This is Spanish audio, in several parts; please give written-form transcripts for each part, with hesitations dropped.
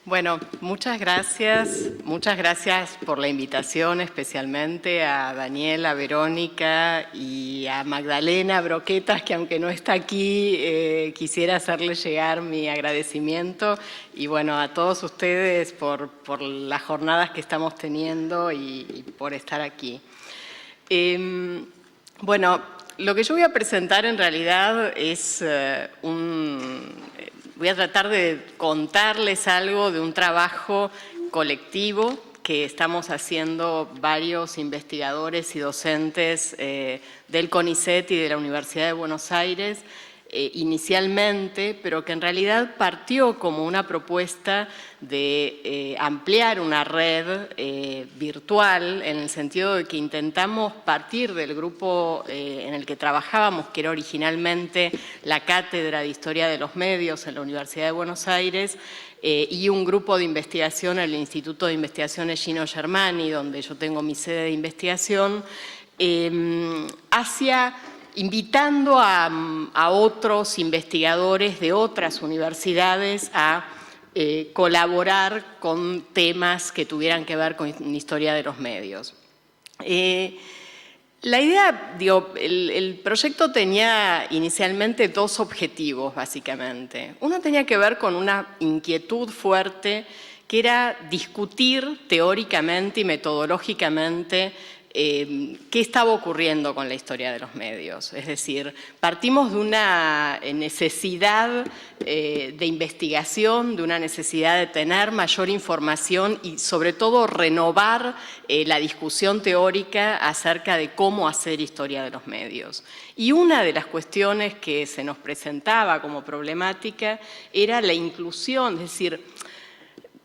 Bueno, muchas gracias por la invitación, especialmente a Daniela, a Verónica y a Magdalena Broquetas, que aunque no está aquí, quisiera hacerle llegar mi agradecimiento y bueno, a todos ustedes por las jornadas que estamos teniendo y por estar aquí. Bueno, lo que yo voy a presentar en realidad es voy a tratar de contarles algo de un trabajo colectivo que estamos haciendo varios investigadores y docentes del CONICET y de la Universidad de Buenos Aires inicialmente, pero que en realidad partió como una propuesta de ampliar una red virtual, en el sentido de que intentamos partir del grupo en el que trabajábamos, que era originalmente la Cátedra de Historia de los Medios en la Universidad de Buenos Aires, y un grupo de investigación en el Instituto de Investigaciones Gino Germani, donde yo tengo mi sede de investigación, invitando a otros investigadores de otras universidades a colaborar con temas que tuvieran que ver con historia de los medios. La idea, el proyecto tenía inicialmente dos objetivos, básicamente. Uno tenía que ver con una inquietud fuerte, que era discutir teóricamente y metodológicamente qué estaba ocurriendo con la historia de los medios. Es decir, partimos de una necesidad de investigación, de una necesidad de tener mayor información y sobre todo renovar la discusión teórica acerca de cómo hacer historia de los medios. Y una de las cuestiones que se nos presentaba como problemática era la inclusión, es decir,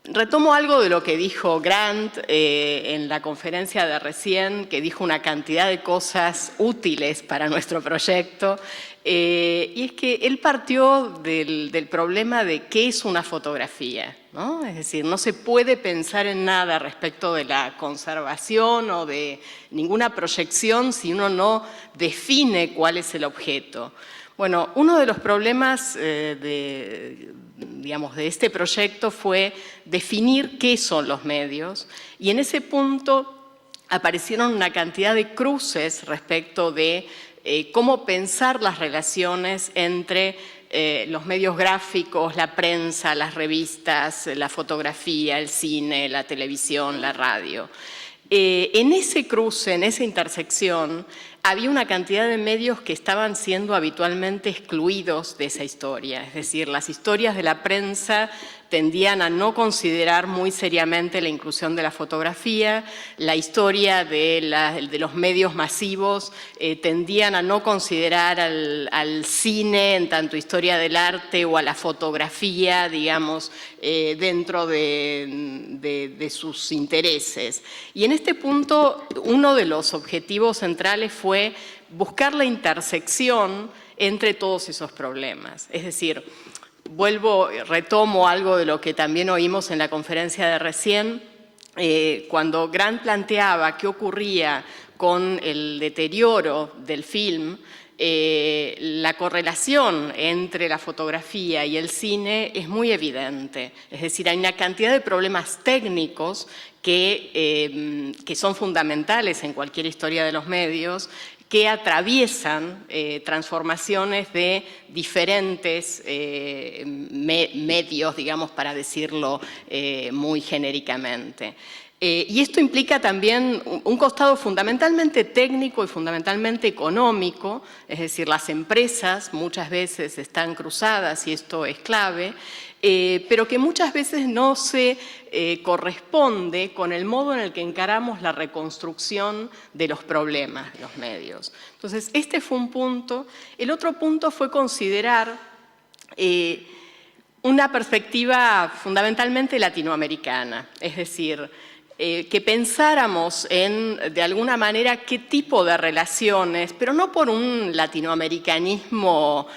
retomo algo de lo que dijo Grant en la conferencia de recién, que dijo una cantidad de cosas útiles para nuestro proyecto, y es que él partió del problema de qué es una fotografía, ¿no? Es decir, no se puede pensar en nada respecto de la conservación o de ninguna proyección si uno no define cuál es el objeto. Bueno, uno de los problemas de este proyecto fue definir qué son los medios y en ese punto aparecieron una cantidad de cruces respecto de cómo pensar las relaciones entre los medios gráficos, la prensa, las revistas, la fotografía, el cine, la televisión, la radio. En ese cruce, en esa intersección, había una cantidad de medios que estaban siendo habitualmente excluidos de esa historia. Es decir, las historias de la prensa tendían a no considerar muy seriamente la inclusión de la fotografía, la historia de los medios masivos tendían a no considerar al cine en tanto historia del arte o a la fotografía, digamos, dentro de sus intereses. Y en este punto, uno de los objetivos centrales fue buscar la intersección entre todos esos problemas. Es decir, retomo algo de lo que también oímos en la conferencia de recién, cuando Grant planteaba qué ocurría con el deterioro del film, la correlación entre la fotografía y el cine es muy evidente. Es decir, hay una cantidad de problemas técnicos que son fundamentales en cualquier historia de los medios, que atraviesan transformaciones de diferentes medios, digamos, para decirlo muy genéricamente. Y esto implica también un costado fundamentalmente técnico y fundamentalmente económico, es decir, las empresas muchas veces están cruzadas y esto es clave, pero que muchas veces no se corresponde con el modo en el que encaramos la reconstrucción de los problemas de los medios. Entonces, este fue un punto. El otro punto fue considerar una perspectiva fundamentalmente latinoamericana, es decir, que pensáramos de alguna manera, qué tipo de relaciones, pero no por un latinoamericanismo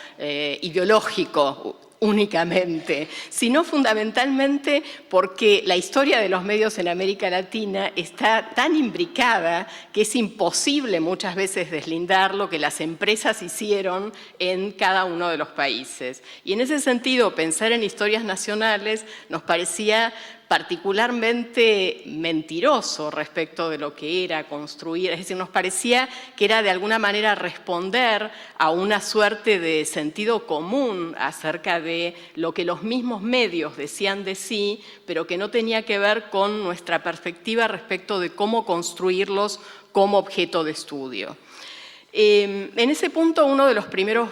ideológico únicamente, sino fundamentalmente porque la historia de los medios en América Latina está tan imbricada que es imposible muchas veces deslindar lo que las empresas hicieron en cada uno de los países. Y en ese sentido, pensar en historias nacionales nos parecía particularmente mentiroso respecto de lo que era construir, es decir, nos parecía que era de alguna manera responder a una suerte de sentido común acerca de lo que los mismos medios decían de sí, pero que no tenía que ver con nuestra perspectiva respecto de cómo construirlos como objeto de estudio. En ese punto, uno de los primeros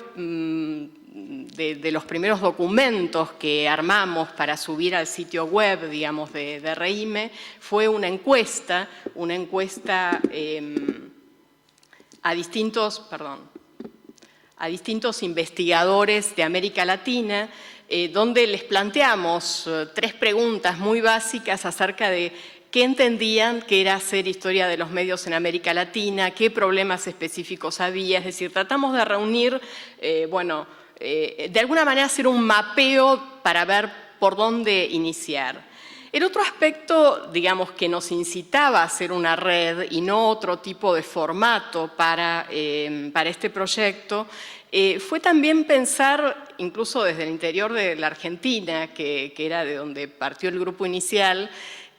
documentos que armamos para subir al sitio web, digamos, de RIME, fue una encuesta a distintos investigadores de América Latina, donde les planteamos 3 preguntas muy básicas acerca de qué entendían que era hacer historia de los medios en América Latina, qué problemas específicos había, es decir, tratamos de reunir, de alguna manera hacer un mapeo para ver por dónde iniciar. El otro aspecto, digamos, que nos incitaba a hacer una red y no otro tipo de formato para este proyecto, fue también pensar, incluso desde el interior de la Argentina, que era de donde partió el grupo inicial,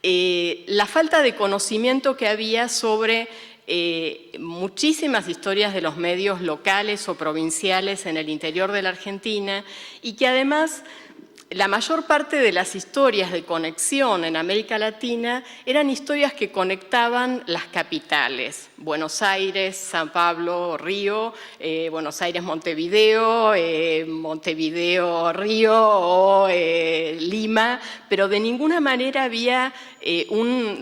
la falta de conocimiento que había sobre muchísimas historias de los medios locales o provinciales en el interior de la Argentina y que además la mayor parte de las historias de conexión en América Latina eran historias que conectaban las capitales, Buenos Aires, San Pablo, Río, Buenos Aires, Montevideo, Montevideo, Río o Lima, pero de ninguna manera había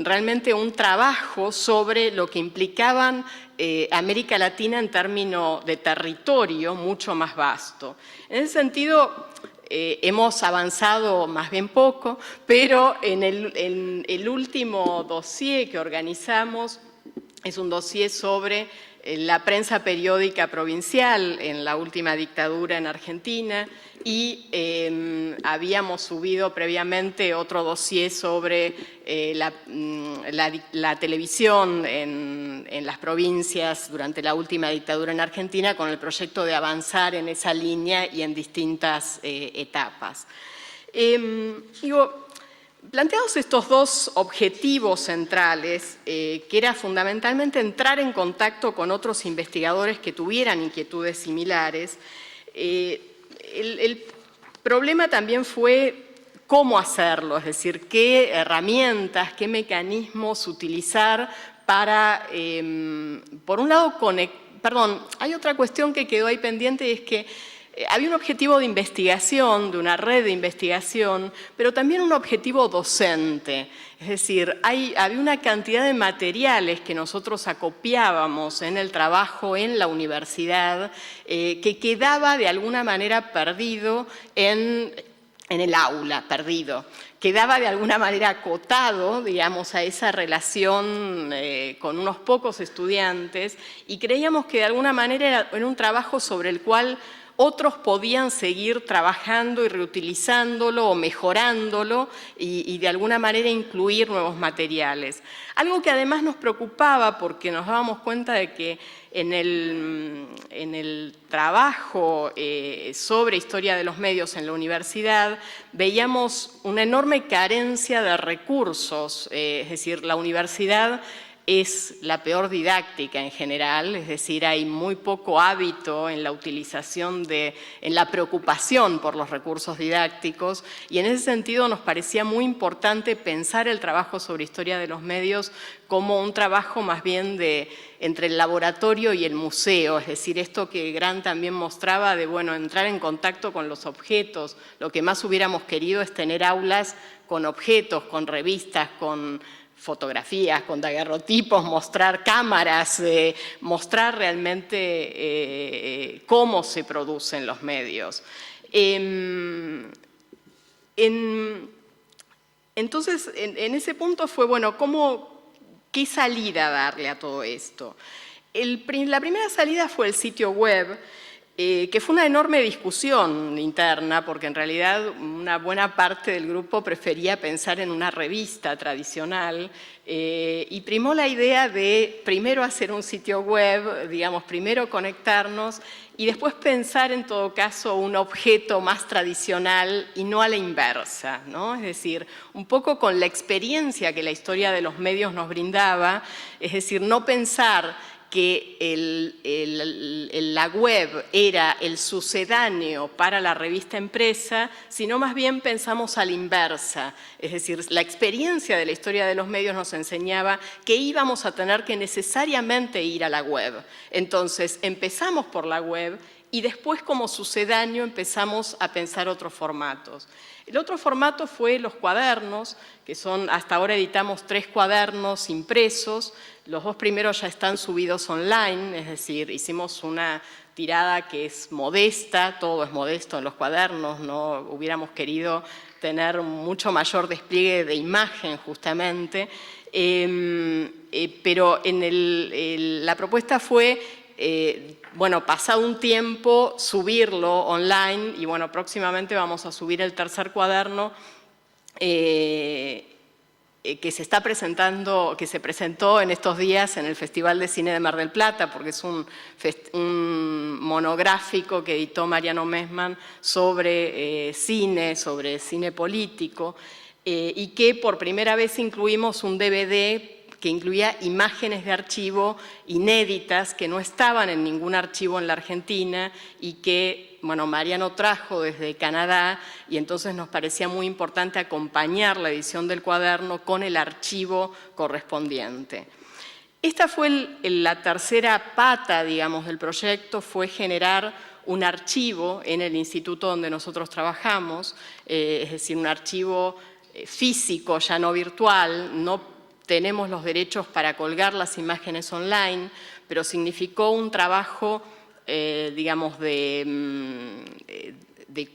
realmente un trabajo sobre lo que implicaban América Latina en términos de territorio mucho más vasto. En ese sentido, hemos avanzado más bien poco, pero en el último dossier que organizamos es un dossier sobre la prensa periódica provincial en la última dictadura en Argentina y habíamos subido previamente otro dossier sobre la televisión en las provincias durante la última dictadura en Argentina con el proyecto de avanzar en esa línea y en distintas etapas. Planteados estos 2 objetivos centrales, que era fundamentalmente entrar en contacto con otros investigadores que tuvieran inquietudes similares, el problema también fue cómo hacerlo, es decir, qué herramientas, qué mecanismos utilizar para, por un lado, hay otra cuestión que quedó ahí pendiente y es que había un objetivo de investigación, de una red de investigación, pero también un objetivo docente. Es decir, había una cantidad de materiales que nosotros acopiábamos en el trabajo en la universidad que quedaba de alguna manera perdido en el aula, quedaba de alguna manera acotado, digamos, a esa relación con unos pocos estudiantes y creíamos que de alguna manera era un trabajo sobre el cual otros podían seguir trabajando y reutilizándolo o mejorándolo y de alguna manera incluir nuevos materiales. Algo que además nos preocupaba porque nos dábamos cuenta de que en el trabajo sobre historia de los medios en la universidad veíamos una enorme carencia de recursos, es decir, la universidad es la peor didáctica en general, es decir, hay muy poco hábito en la utilización en la preocupación por los recursos didácticos y en ese sentido nos parecía muy importante pensar el trabajo sobre historia de los medios como un trabajo más bien entre el laboratorio y el museo, es decir, esto que Grant también mostraba de, entrar en contacto con los objetos. Lo que más hubiéramos querido es tener aulas con objetos, con revistas, con fotografías, con daguerrotipos, mostrar cámaras, mostrar realmente cómo se producen los medios. Entonces, en ese punto fue, ¿qué salida darle a todo esto? La primera salida fue el sitio web, que fue una enorme discusión interna, porque en realidad una buena parte del grupo prefería pensar en una revista tradicional, y primó la idea de primero hacer un sitio web, digamos, primero conectarnos, y después pensar en todo caso un objeto más tradicional y no a la inversa, ¿no? Es decir, un poco con la experiencia que la historia de los medios nos brindaba, es decir, no pensar que la web era el sucedáneo para la revista impresa, sino más bien pensamos a la inversa. Es decir, la experiencia de la historia de los medios nos enseñaba que íbamos a tener que necesariamente ir a la web. Entonces, empezamos por la web y después, como sucedáneo, empezamos a pensar otros formatos. El otro formato fue los cuadernos, que son, hasta ahora editamos 3 cuadernos impresos. Los 2 primeros ya están subidos online, es decir, hicimos una tirada que es modesta, todo es modesto en los cuadernos, no hubiéramos querido tener mucho mayor despliegue de imagen justamente, pero la propuesta fue, bueno, pasado un tiempo, subirlo online y bueno, próximamente vamos a subir el tercer cuaderno que se está presentando, que se presentó en estos días en el Festival de Cine de Mar del Plata, porque es un monográfico que editó Mariano Messmann sobre cine político, y que por primera vez incluimos un DVD que incluía imágenes de archivo inéditas que no estaban en ningún archivo en la Argentina y que, bueno, Mariano trajo desde Canadá, y entonces nos parecía muy importante acompañar la edición del cuaderno con el archivo correspondiente. Esta fue la tercera pata, digamos, del proyecto, fue generar un archivo en el instituto donde nosotros trabajamos, es decir, un archivo físico, ya no virtual. No tenemos los derechos para colgar las imágenes online, pero significó un trabajo, digamos, de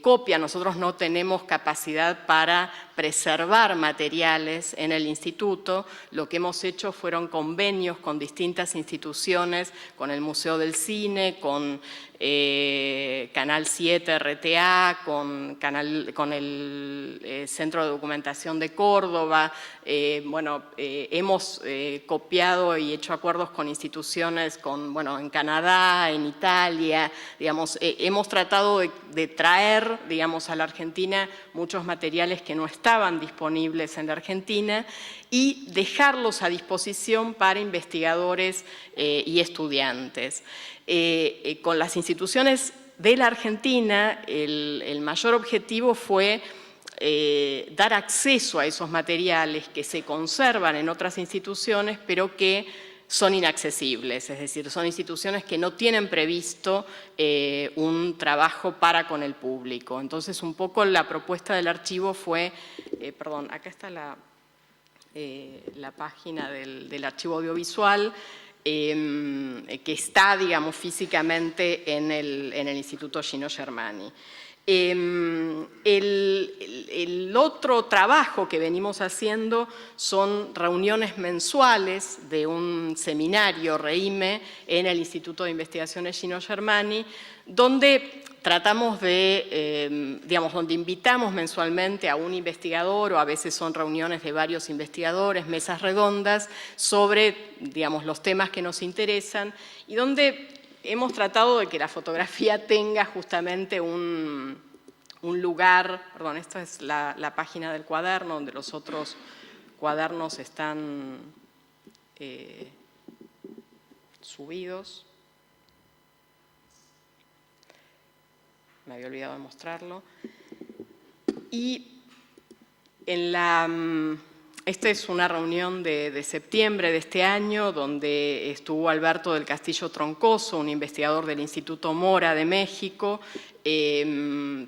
copia. Nosotros no tenemos capacidad para preservar materiales en el instituto. Lo que hemos hecho fueron convenios con distintas instituciones, con el Museo del Cine, con Canal 7 RTA, con el Centro de Documentación de Córdoba. Bueno, hemos copiado y hecho acuerdos con instituciones en Canadá, en Italia. Digamos, hemos tratado de traer, digamos, a la Argentina muchos materiales que no estaban disponibles en la Argentina y dejarlos a disposición para investigadores y estudiantes. Con las instituciones de la Argentina, el mayor objetivo fue dar acceso a esos materiales que se conservan en otras instituciones, pero que son inaccesibles, es decir, son instituciones que no tienen previsto un trabajo para con el público. Entonces, un poco la propuesta del archivo fue, perdón, acá está la página del archivo audiovisual, que está, digamos, físicamente en el Instituto Gino Germani. El otro trabajo que venimos haciendo son reuniones mensuales de un seminario REIME en el Instituto de Investigaciones Gino Germani, donde tratamos de, digamos, donde invitamos mensualmente a un investigador, o a veces son reuniones de varios investigadores, mesas redondas, sobre, digamos, los temas que nos interesan, y donde hemos tratado de que la fotografía tenga justamente un lugar. Perdón, esta es la página del cuaderno, donde los otros cuadernos están subidos. Me había olvidado de mostrarlo. Y esta es una reunión de septiembre de este año, donde estuvo Alberto del Castillo Troncoso, un investigador del Instituto Mora de México,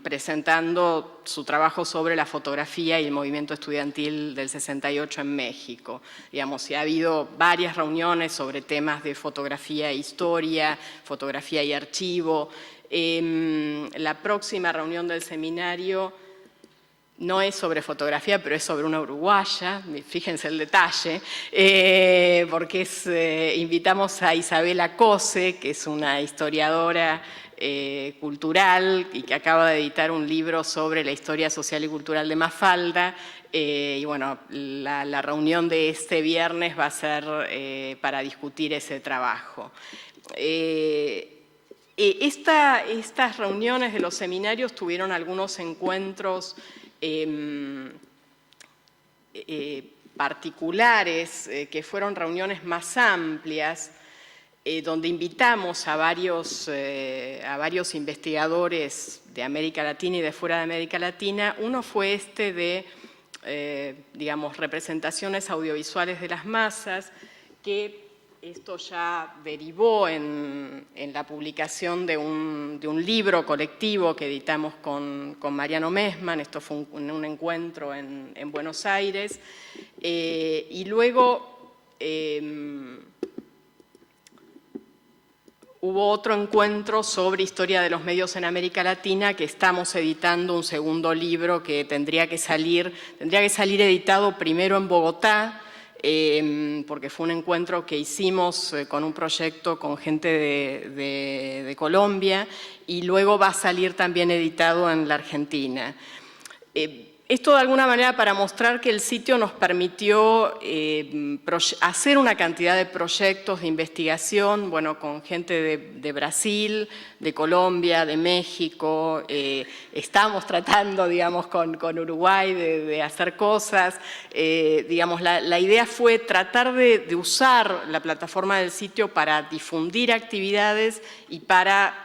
presentando su trabajo sobre la fotografía y el movimiento estudiantil del 68 en México. Digamos, ha habido varias reuniones sobre temas de fotografía e historia, fotografía y archivo. La próxima reunión del seminario no es sobre fotografía, pero es sobre una uruguaya, fíjense el detalle, porque invitamos a Isabela Cose, que es una historiadora cultural y que acaba de editar un libro sobre la historia social y cultural de Mafalda. Y bueno, la reunión de este viernes va a ser para discutir ese trabajo. Estas reuniones de los seminarios tuvieron algunos encuentros particulares, que fueron reuniones más amplias, donde invitamos a varios investigadores de América Latina y de fuera de América Latina. Uno fue este de, digamos, representaciones audiovisuales de las masas, que esto ya derivó en la publicación de un libro colectivo que editamos con Mariano Messmann. Esto fue un encuentro en Buenos Aires. Y luego hubo otro encuentro sobre historia de los medios en América Latina, que estamos editando un segundo libro que tendría que salir editado primero en Bogotá, porque fue un encuentro que hicimos con un proyecto con gente de Colombia, y luego va a salir también editado en la Argentina. Esto de alguna manera para mostrar que el sitio nos permitió hacer una cantidad de proyectos de investigación, bueno, con gente de Brasil, de Colombia, de México. Estamos tratando, digamos, con Uruguay de hacer cosas. Digamos, la idea fue tratar de usar la plataforma del sitio para difundir actividades y para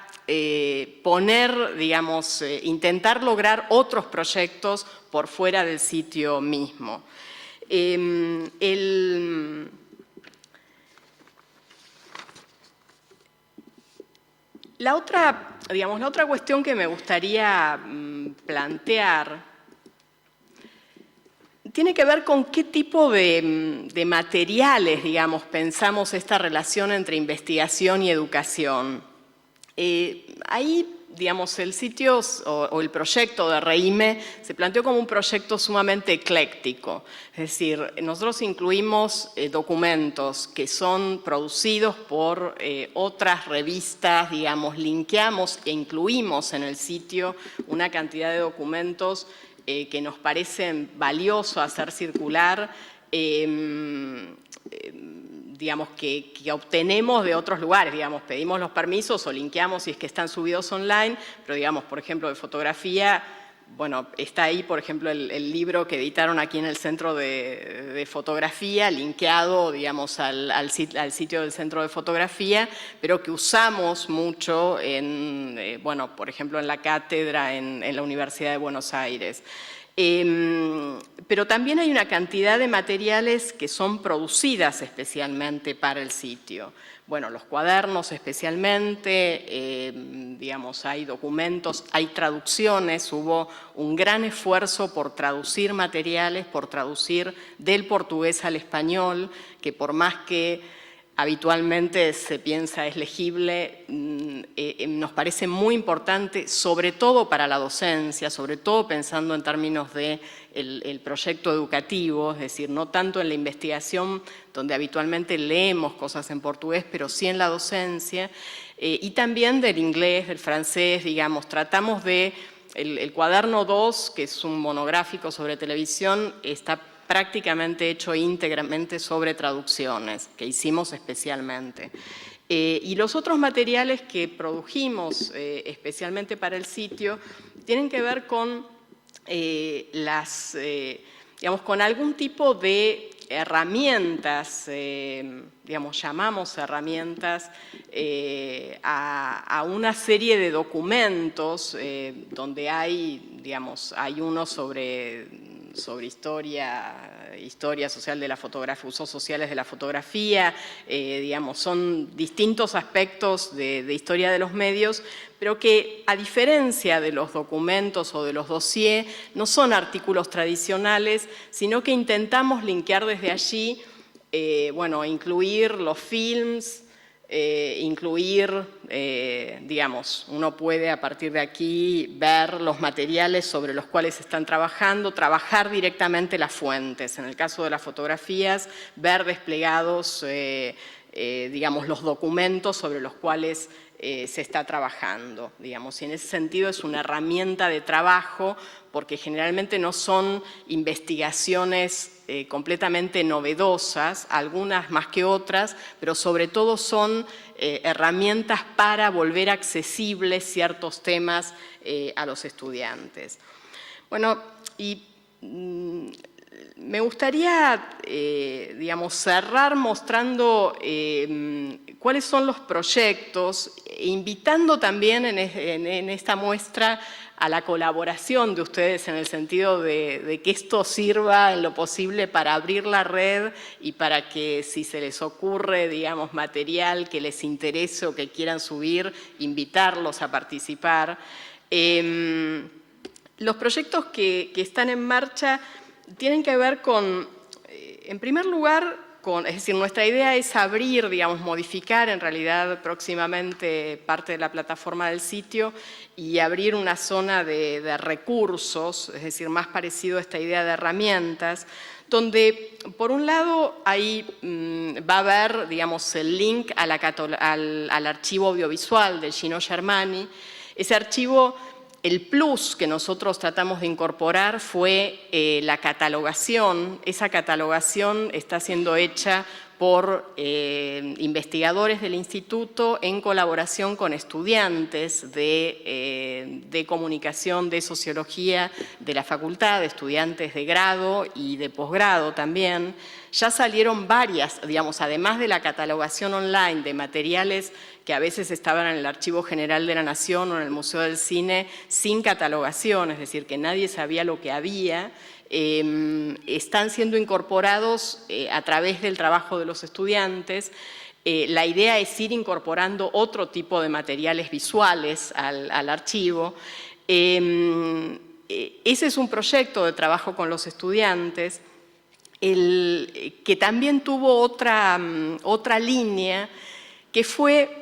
poner, digamos, intentar lograr otros proyectos por fuera del sitio mismo. La otra cuestión que me gustaría plantear tiene que ver con qué tipo de materiales, digamos, pensamos esta relación entre investigación y educación. Ahí, digamos, el sitio o el proyecto de REIME se planteó como un proyecto sumamente ecléctico. Es decir, nosotros incluimos documentos que son producidos por otras revistas, digamos, linkeamos e incluimos en el sitio una cantidad de documentos que nos parecen valiosos hacer circular, digamos, que obtenemos de otros lugares, digamos, pedimos los permisos o linkeamos si es que están subidos online, pero digamos, por ejemplo, de fotografía, bueno, está ahí, por ejemplo, el libro que editaron aquí en el Centro de Fotografía, linkeado, digamos, al sitio del Centro de Fotografía, pero que usamos mucho bueno, por ejemplo, en la cátedra en la Universidad de Buenos Aires. Pero también hay una cantidad de materiales que son producidas especialmente para el sitio. Bueno, los cuadernos especialmente, digamos, hay documentos, hay traducciones, hubo un gran esfuerzo por traducir materiales, por traducir del portugués al español, que por más que habitualmente se piensa es legible, nos parece muy importante, sobre todo para la docencia, sobre todo pensando en términos del proyecto educativo, es decir, no tanto en la investigación, donde habitualmente leemos cosas en portugués, pero sí en la docencia, y también del inglés, del francés, digamos, tratamos de, el cuaderno 2, que es un monográfico sobre televisión, está prácticamente hecho íntegramente sobre traducciones, que hicimos especialmente. Y los otros materiales que produjimos especialmente para el sitio tienen que ver con digamos, con algún tipo de herramientas, digamos, llamamos herramientas a una serie de documentos donde hay, digamos, hay uno sobre historia social de la fotografía, usos sociales de la fotografía, digamos, son distintos aspectos de historia de los medios, pero que a diferencia de los documentos o de los dossiers, no son artículos tradicionales, sino que intentamos linkear desde allí, bueno, incluir los films, incluir, digamos, uno puede a partir de aquí ver los materiales sobre los cuales están trabajando, trabajar directamente las fuentes. En el caso de las fotografías, ver desplegados, digamos, los documentos sobre los cuales se está trabajando, digamos, y en ese sentido es una herramienta de trabajo porque generalmente no son investigaciones completamente novedosas, algunas más que otras, pero sobre todo son herramientas para volver accesibles ciertos temas a los estudiantes. Bueno, y me gustaría, digamos, cerrar mostrando cuáles son los proyectos, invitando también en esta muestra a la colaboración de ustedes en el sentido de que esto sirva en lo posible para abrir la red y para que si se les ocurre, digamos, material que les interese o que quieran subir, invitarlos a participar. Los proyectos que están en marcha tienen que ver con, en primer lugar, es decir, nuestra idea es abrir, digamos, modificar en realidad próximamente parte de la plataforma del sitio y abrir una zona de recursos, es decir, más parecido a esta idea de herramientas, donde, por un lado, ahí va a haber, digamos, el link al archivo audiovisual de Gino Germani. Ese archivo, el plus que nosotros tratamos de incorporar fue la catalogación. Esa catalogación está siendo hecha por investigadores del instituto en colaboración con estudiantes de comunicación, de sociología de la facultad, de estudiantes de grado y de posgrado también. Ya salieron varias, digamos, además de la catalogación online de materiales que a veces estaban en el Archivo General de la Nación o en el Museo del Cine sin catalogación, es decir, que nadie sabía lo que había, están siendo incorporados a través del trabajo de los estudiantes. La idea es ir incorporando otro tipo de materiales visuales al archivo. Ese es un proyecto de trabajo con los estudiantes, que también tuvo otra línea, que fue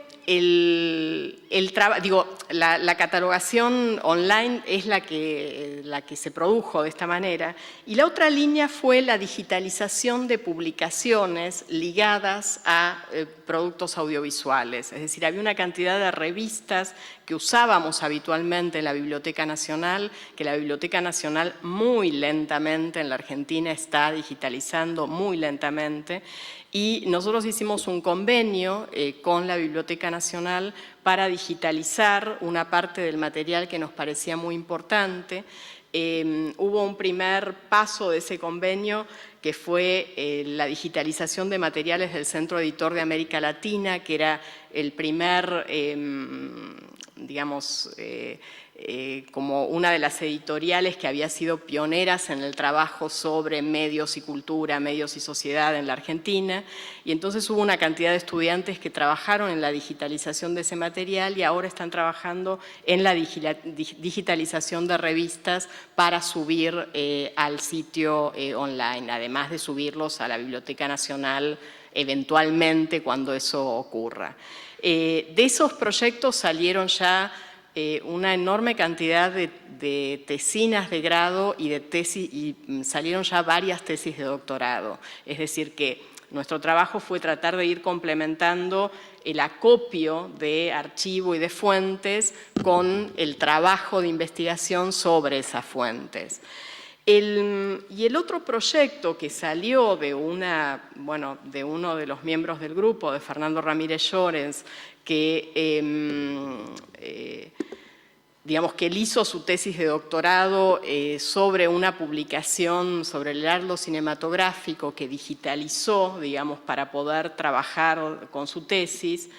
la catalogación online es la que se produjo de esta manera, y la otra línea fue la digitalización de publicaciones ligadas a productos audiovisuales. Es decir, había una cantidad de revistas que usábamos habitualmente en la Biblioteca Nacional, que la Biblioteca Nacional muy lentamente en la Argentina está digitalizando, muy lentamente, y nosotros hicimos un convenio con la Biblioteca Nacional para digitalizar una parte del material que nos parecía muy importante. Hubo un primer paso de ese convenio que fue la digitalización de materiales del Centro Editor de América Latina, que era el primer, digamos, como una de las editoriales que había sido pioneras en el trabajo sobre medios y cultura, medios y sociedad en la Argentina, y entonces hubo una cantidad de estudiantes que trabajaron en la digitalización de ese material y ahora están trabajando en la digitalización de revistas para subir al sitio online, además de subirlos a la Biblioteca Nacional eventualmente cuando eso ocurra. De esos proyectos salieron ya una enorme cantidad de tesinas de grado y de tesis, y salieron ya varias tesis de doctorado. Es decir, que nuestro trabajo fue tratar de ir complementando el acopio de archivo y de fuentes con el trabajo de investigación sobre esas fuentes. Y el otro proyecto que salió de uno de los miembros del grupo, de Fernando Ramírez Llorens, que digamos que él hizo su tesis de doctorado sobre una publicación sobre el heraldo cinematográfico que digitalizó, digamos, para poder trabajar con su tesis.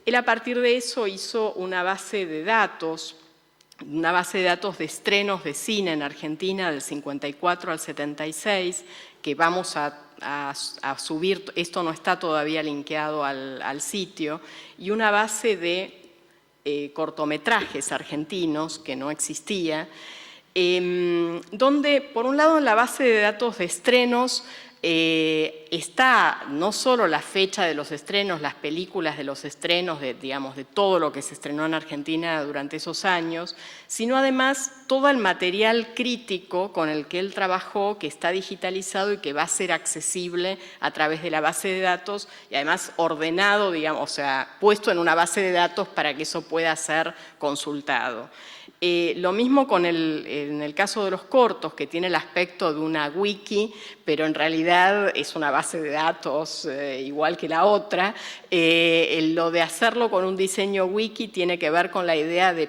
Él a partir de eso hizo una base de datos de estrenos de cine en Argentina del 54 al 76, que vamos a subir, esto no está todavía linkeado al sitio, y una base de cortometrajes argentinos que no existía. donde, por un lado, en la base de datos de estrenos está no solo la fecha de los estrenos, las películas de los estrenos, digamos, de todo lo que se estrenó en Argentina durante esos años, sino además todo el material crítico con el que él trabajó, que está digitalizado y que va a ser accesible a través de la base de datos y además ordenado, digamos, o sea, puesto en una base de datos para que eso pueda ser consultado. Lo mismo en el caso de los cortos, que tiene el aspecto de una wiki, pero en realidad es una base de datos igual que la otra. Lo de hacerlo con un diseño wiki tiene que ver con la idea de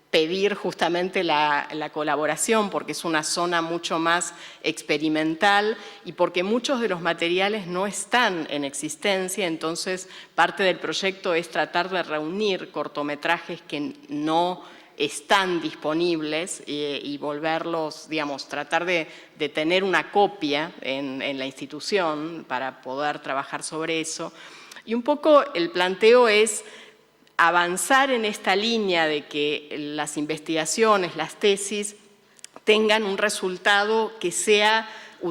pedir justamente la colaboración, porque es una zona mucho más experimental y porque muchos de los materiales no están en existencia, entonces parte del proyecto es tratar de reunir cortometrajes que no están disponibles y volverlos, digamos, tratar de tener una copia en la institución para poder trabajar sobre eso. Y un poco el planteo es avanzar en esta línea de que las investigaciones, las tesis, tengan un resultado que sea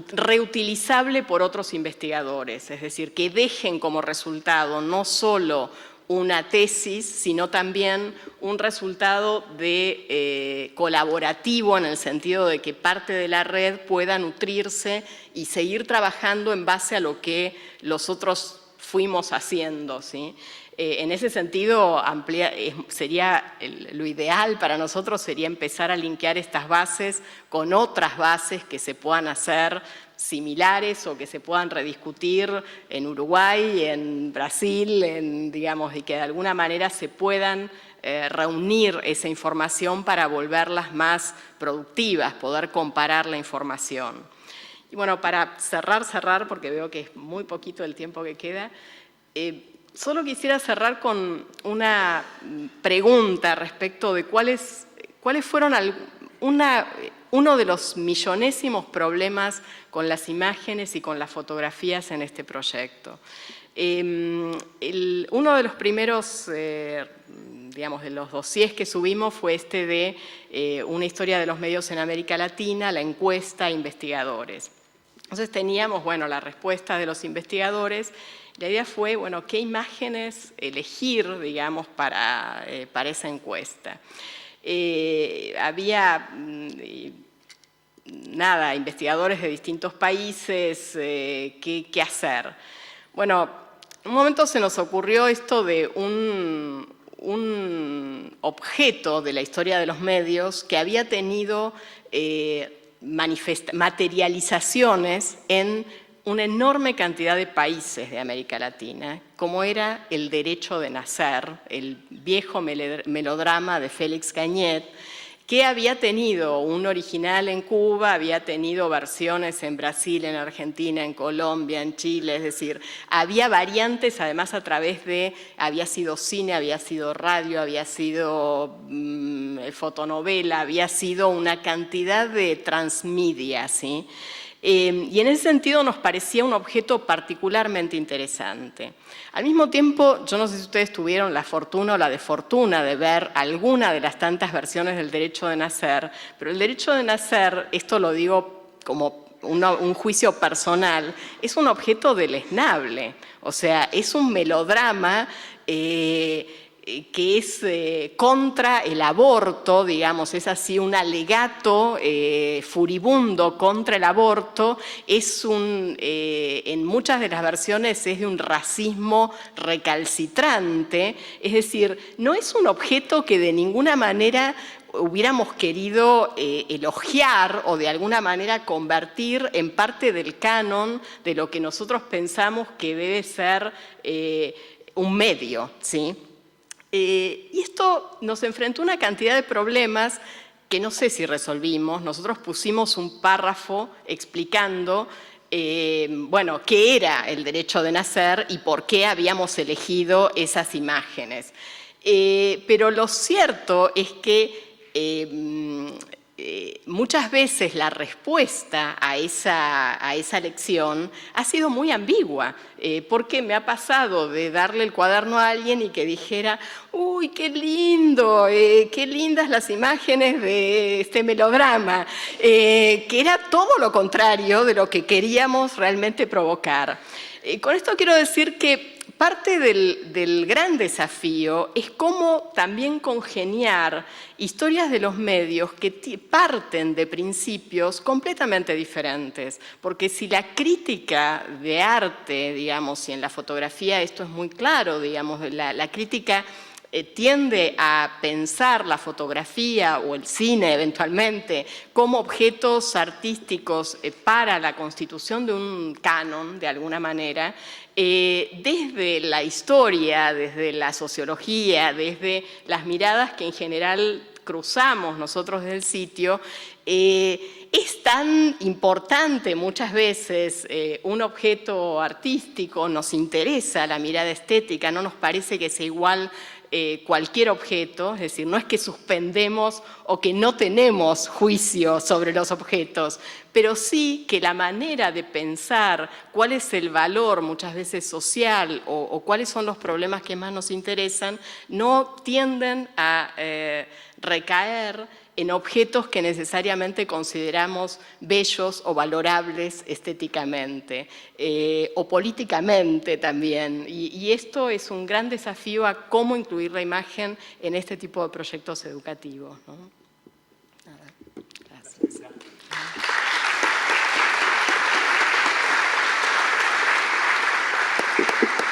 reutilizable por otros investigadores, es decir, que dejen como resultado no solo una tesis, sino también un resultado colaborativo en el sentido de que parte de la red pueda nutrirse y seguir trabajando en base a lo que los otros fuimos haciendo, ¿sí? En ese sentido, lo ideal para nosotros sería empezar a linkear estas bases con otras bases que se puedan hacer similares o que se puedan rediscutir en Uruguay, en Brasil, digamos, y que de alguna manera se puedan reunir esa información para volverlas más productivas, poder comparar la información. Y bueno, para cerrar, porque veo que es muy poquito el tiempo que queda, solo quisiera cerrar con una pregunta respecto de cuáles fueron uno de los millonésimos problemas con las imágenes y con las fotografías en este proyecto. Uno de los primeros, digamos, de los dossiers que subimos fue este de una historia de los medios en América Latina, la encuesta a investigadores. Entonces teníamos, bueno, la respuesta de los investigadores. La idea fue, bueno, qué imágenes elegir, digamos, para esa encuesta. Había, investigadores de distintos países, ¿qué hacer? Bueno, en un momento se nos ocurrió esto de un objeto de la historia de los medios que había tenido materializaciones en una enorme cantidad de países de América Latina, como era el derecho de nacer, el viejo melodrama de Félix Cañet, que había tenido un original en Cuba, había tenido versiones en Brasil, en Argentina, en Colombia, en Chile, es decir, había variantes además a través de, había sido cine, había sido radio, había sido fotonovela, había sido una cantidad de transmedia, ¿sí? Y en ese sentido nos parecía un objeto particularmente interesante. Al mismo tiempo, yo no sé si ustedes tuvieron la fortuna o la desfortuna de ver alguna de las tantas versiones del derecho de nacer, pero el derecho de nacer, esto lo digo como un juicio personal, es un objeto deleznable, o sea, es un melodrama que es contra el aborto, digamos, es así un alegato furibundo contra el aborto, es en muchas de las versiones es de un racismo recalcitrante, es decir, no es un objeto que de ninguna manera hubiéramos querido elogiar o de alguna manera convertir en parte del canon de lo que nosotros pensamos que debe ser un medio, ¿sí? Y esto nos enfrentó a una cantidad de problemas que no sé si resolvimos. Nosotros pusimos un párrafo explicando bueno, qué era el derecho de nacer y por qué habíamos elegido esas imágenes. Pero lo cierto es que muchas veces la respuesta a esa lección ha sido muy ambigua, porque me ha pasado de darle el cuaderno a alguien y que dijera, uy, qué lindo, qué lindas las imágenes de este melodrama, que era todo lo contrario de lo que queríamos realmente provocar. Con esto quiero decir que parte del gran desafío es cómo también congeniar historias de los medios que parten de principios completamente diferentes. Porque si la crítica de arte, digamos, y en la fotografía esto es muy claro, digamos, la crítica tiende a pensar la fotografía o el cine eventualmente como objetos artísticos para la constitución de un canon, de alguna manera, desde la historia, desde la sociología, desde las miradas que en general cruzamos nosotros del sitio, es tan importante muchas veces un objeto artístico, nos interesa la mirada estética, no nos parece que sea igual cualquier objeto, es decir, no es que suspendemos o que no tenemos juicio sobre los objetos, pero sí que la manera de pensar cuál es el valor muchas veces social o cuáles son los problemas que más nos interesan, no tienden a recaer en objetos que necesariamente consideramos bellos o valorables estéticamente, o políticamente también. Y esto es un gran desafío a cómo incluir la imagen en este tipo de proyectos educativos, ¿no?